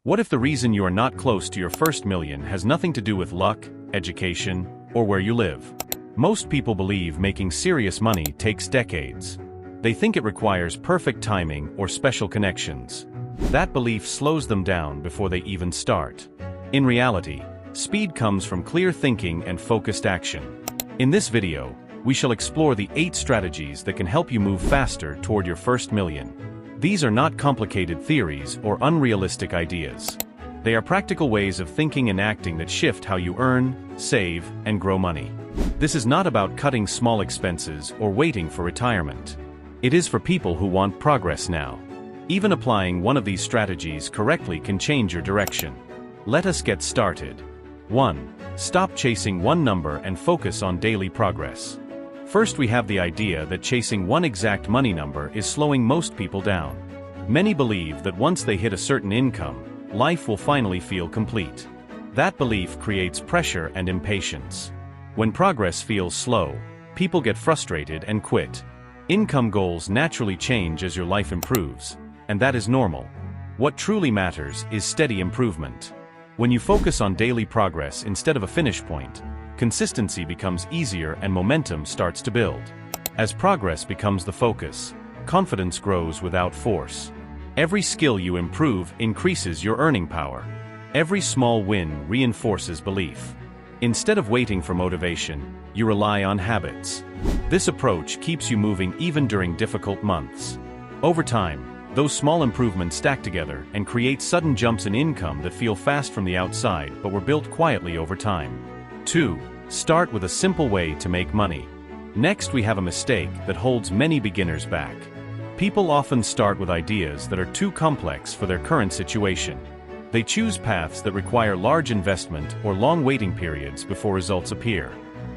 What if the reason you are not close to your first million has nothing to do with luck, education, or where you live? Most people believe making serious money takes decades. They think it requires perfect timing or special connections. That belief slows them down before they even start. In reality, speed comes from clear thinking and focused action. In this video, we shall explore the 8 strategies that can help you move faster toward your first million. These are not complicated theories or unrealistic ideas. They are practical ways of thinking and acting that shift how you earn, save, and grow money. This is not about cutting small expenses or waiting for retirement. It is for people who want progress now. Even applying one of these strategies correctly can change your direction. Let us get started. 1. Stop chasing one number and focus on daily progress. First, we have the idea that chasing one exact money number is slowing most people down. Many believe that once they hit a certain income, life will finally feel complete. That belief creates pressure and impatience. When progress feels slow, people get frustrated and quit. Income goals naturally change as your life improves, and that is normal. What truly matters is steady improvement. When you focus on daily progress instead of a finish point, consistency becomes easier and momentum starts to build. As progress becomes the focus, confidence grows without force. Every skill you improve increases your earning power. Every small win reinforces belief. Instead of waiting for motivation, you rely on habits. This approach keeps you moving even during difficult months. Over time, those small improvements stack together and create sudden jumps in income that feel fast from the outside but were built quietly over time. 2. Start with a simple way to make money. Next, we have a mistake that holds many beginners back. People often start with ideas that are too complex for their current situation. They choose paths that require large investment or long waiting periods before results appear.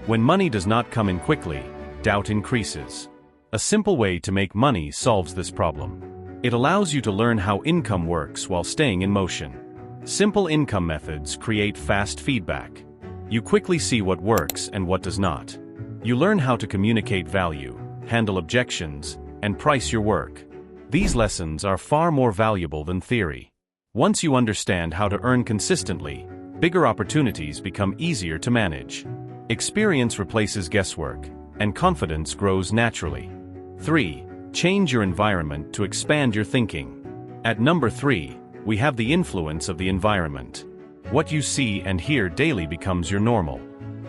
When money does not come in quickly, doubt increases. A simple way to make money solves this problem. It allows you to learn how income works while staying in motion. Simple income methods create fast feedback. You quickly see what works and what does not. You learn how to communicate value, handle objections, and price your work. These lessons are far more valuable than theory. Once you understand how to earn consistently, bigger opportunities become easier to manage. Experience replaces guesswork, and confidence grows naturally. 3. Change your environment to expand your thinking. At number 3, we have the influence of the environment. What you see and hear daily becomes your normal.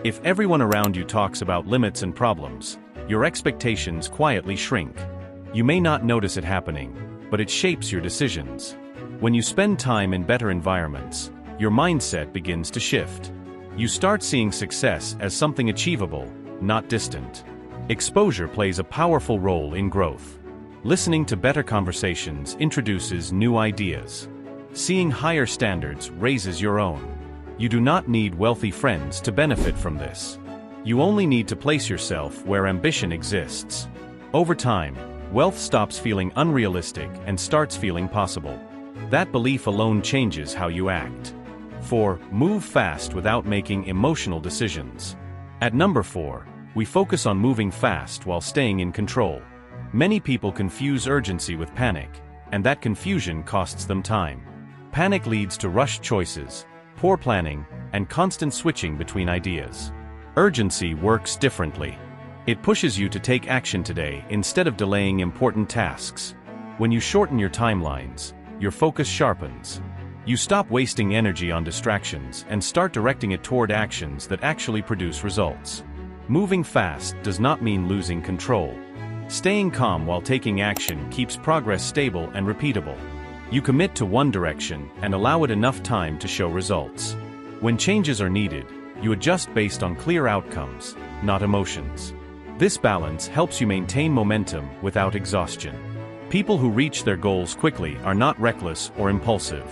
If everyone around you talks about limits and problems, your expectations quietly shrink. You may not notice it happening, but it shapes your decisions. When you spend time in better environments, your mindset begins to shift. You start seeing success as something achievable, not distant. Exposure plays a powerful role in growth. Listening to better conversations introduces new ideas. Seeing higher standards raises your own. You do not need wealthy friends to benefit from this. You only need to place yourself where ambition exists. Over time, wealth stops feeling unrealistic and starts feeling possible. That belief alone changes how you act. 4. Move fast without making emotional decisions. At number 4, we focus on moving fast while staying in control. Many people confuse urgency with panic, and that confusion costs them time. Panic leads to rushed choices, poor planning, and constant switching between ideas. Urgency works differently. It pushes you to take action today instead of delaying important tasks. When you shorten your timelines, your focus sharpens. You stop wasting energy on distractions and start directing it toward actions that actually produce results. Moving fast does not mean losing control. Staying calm while taking action keeps progress stable and repeatable. You commit to one direction and allow it enough time to show results. When changes are needed, you adjust based on clear outcomes, not emotions. This balance helps you maintain momentum without exhaustion. People who reach their goals quickly are not reckless or impulsive.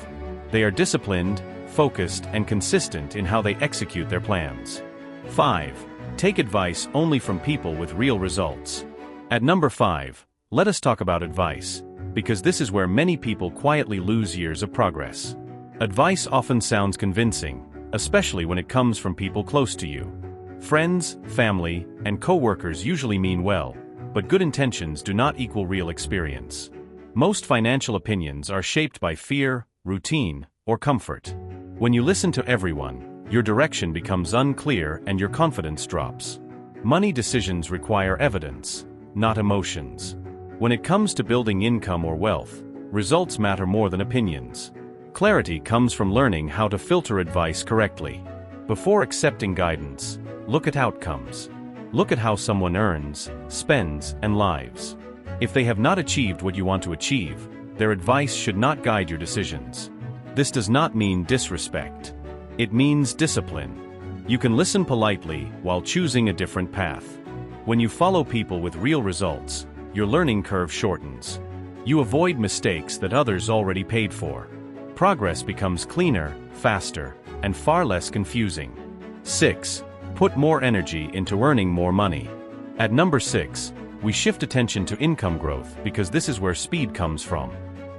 They are disciplined, focused, and consistent in how they execute their plans. 5. Take advice only from people with real results. At number 5, let us talk about advice, because this is where many people quietly lose years of progress. Advice often sounds convincing, especially when it comes from people close to you. Friends, family, and coworkers usually mean well, but good intentions do not equal real experience. Most financial opinions are shaped by fear, routine, or comfort. When you listen to everyone, your direction becomes unclear and your confidence drops. Money decisions require evidence, not emotions. When it comes to building income or wealth, results matter more than opinions. Clarity comes from learning how to filter advice correctly. Before accepting guidance, look at outcomes. Look at how someone earns, spends, and lives. If they have not achieved what you want to achieve, their advice should not guide your decisions. This does not mean disrespect. It means discipline. You can listen politely while choosing a different path. When you follow people with real results, your learning curve shortens. You avoid mistakes that others already paid for. Progress becomes cleaner, faster, and far less confusing. 6. Put more energy into earning more money. At number 6, we shift attention to income growth because this is where speed comes from.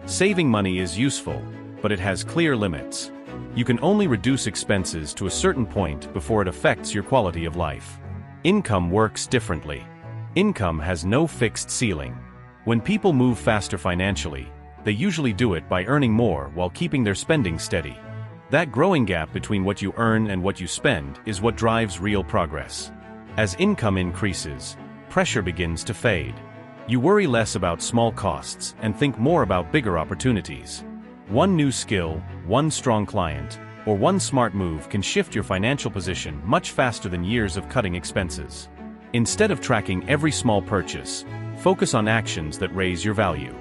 Saving money is useful, but it has clear limits. You can only reduce expenses to a certain point before it affects your quality of life. Income works differently. Income has no fixed ceiling. When people move faster financially, they usually do it by earning more while keeping their spending steady. That growing gap between what you earn and what you spend is what drives real progress. As income increases, pressure begins to fade. You worry less about small costs and think more about bigger opportunities. One new skill, one strong client, or one smart move can shift your financial position much faster than years of cutting expenses. Instead of tracking every small purchase, focus on actions that raise your value.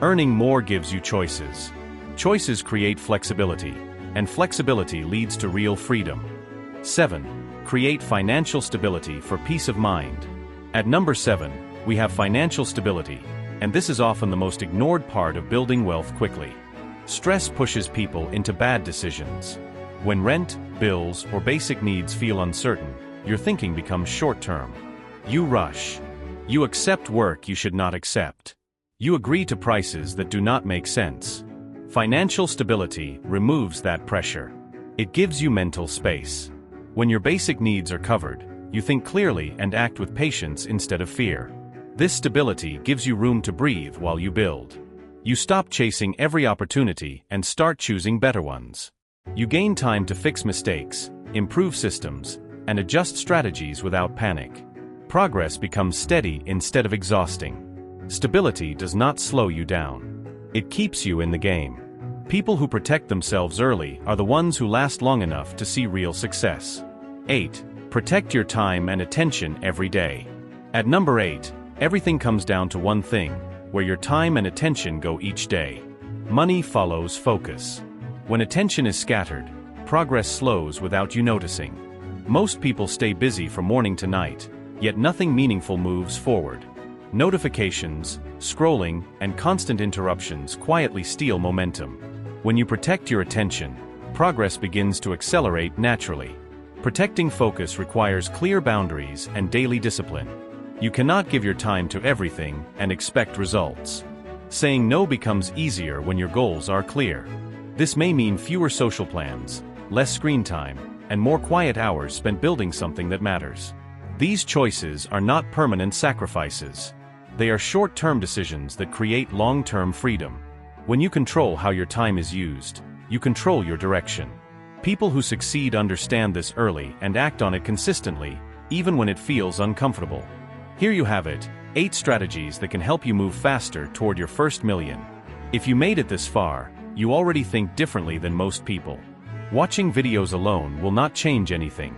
Earning more gives you choices. Choices create flexibility, and flexibility leads to real freedom. 7. Create financial stability for peace of mind. At number 7, we have financial stability, and this is often the most ignored part of building wealth quickly. Stress pushes people into bad decisions. When rent, bills, or basic needs feel uncertain, your thinking becomes short-term. You rush. You accept work you should not accept. You agree to prices that do not make sense. Financial stability removes that pressure. It gives you mental space. When your basic needs are covered, you think clearly and act with patience instead of fear. This stability gives you room to breathe while you build. You stop chasing every opportunity and start choosing better ones. You gain time to fix mistakes, improve systems, and adjust strategies without panic. Progress becomes steady instead of exhausting. Stability does not slow you down. It keeps you in the game. People who protect themselves early are the ones who last long enough to see real success. 8. Protect your time and attention every day. At number 8, everything comes down to one thing, where your time and attention go each day. Money follows focus. When attention is scattered, progress slows without you noticing. Most people stay busy from morning to night, yet nothing meaningful moves forward. Notifications, scrolling, and constant interruptions quietly steal momentum. When you protect your attention, progress begins to accelerate naturally. Protecting focus requires clear boundaries and daily discipline. You cannot give your time to everything and expect results. Saying no becomes easier when your goals are clear. This may mean fewer social plans, less screen time, and more quiet hours spent building something that matters. These choices are not permanent sacrifices. They are short-term decisions that create long-term freedom. When you control how your time is used, you control your direction. People who succeed understand this early and act on it consistently, even when it feels uncomfortable. Here you have it, 8 strategies that can help you move faster toward your first million. If you made it this far, you already think differently than most people. Watching videos alone will not change anything.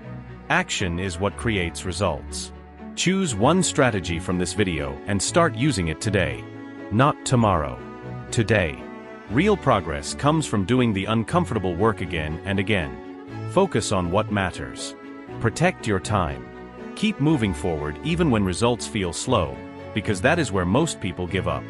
Action is what creates results. Choose one strategy from this video and start using it today. Not tomorrow. Today. Real progress comes from doing the uncomfortable work again and again. Focus on what matters. Protect your time. Keep moving forward even when results feel slow, because that is where most people give up.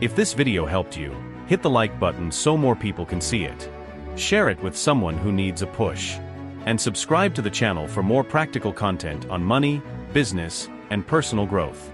If this video helped you, hit the like button so more people can see it. Share it with someone who needs a push. And subscribe to the channel for more practical content on money, business, and personal growth.